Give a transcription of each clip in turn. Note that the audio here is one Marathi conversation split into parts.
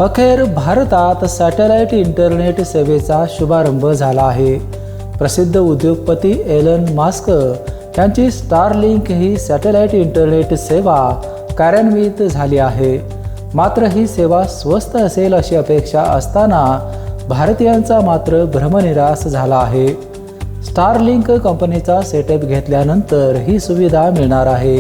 अखेर भारतात सॅटेलाइट इंटरनेट सेवेचा शुभारंभ झाला आहे. प्रसिद्ध उद्योगपती एलन मास्क यांची स्टारलिंक ही सॅटेलाइट इंटरनेट सेवा कार्यान्वित झाली आहे. मात्र ही सेवा स्वस्त असेल अशी अपेक्षा असताना भारतीयांचा मात्र भ्रमनिरास झाला आहे. स्टारलिंक कंपनीचा सेटअप घेतल्यानंतर ही सुविधा मिळणार आहे.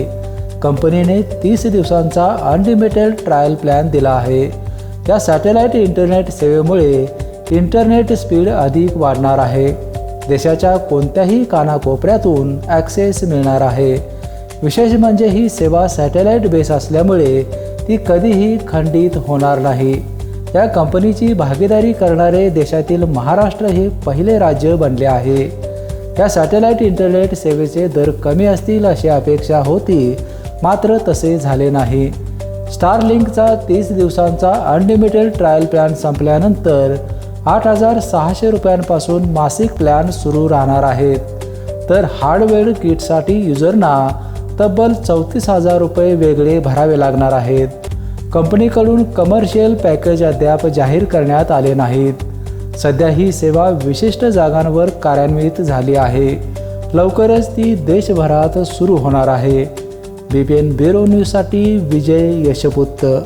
कंपनीने 30 दिवसांचा अनलिमिटेड ट्रायल प्लॅन दिला आहे. या सॅटेलाइट इंटरनेट सेवेमुळे इंटरनेट स्पीड अधिक वाढणार आहे. देशाच्या कोणत्याही कानाकोपऱ्यातून ॲक्सेस मिळणार आहे. विशेष म्हणजे ही सेवा सॅटेलाइट बेस असल्यामुळे ती कधीही खंडित होणार नाही. या कंपनीची भागीदारी करणारे देशातील महाराष्ट्र हे पहिले राज्य बनले आहे. या सॅटेलाइट इंटरनेट सेवेचे दर कमी असतील अशी अपेक्षा होती, मात्र तसे झाले नाही. स्टारलिंकचा 30 दिवसांचा अनलिमिटेड ट्रायल प्लॅन संपल्यानंतर 8,600 रुपयांपासून मासिक प्लॅन सुरू राहणार आहेत. तर हार्डवेअर किटसाठी युजरना तब्बल 34,000 रुपये वेगळे भरावे लागणार आहेत. कंपनीकडून कमर्शियल पॅकेज अद्याप जाहीर करण्यात आले नाहीत. सध्या ही सेवा विशिष्ट जागांवर कार्यान्वित झाली आहे. लवकरच ती देशभरात सुरू होणार आहे. BPN ब्युरो न्यूजसाठी विजय यशपुत्र.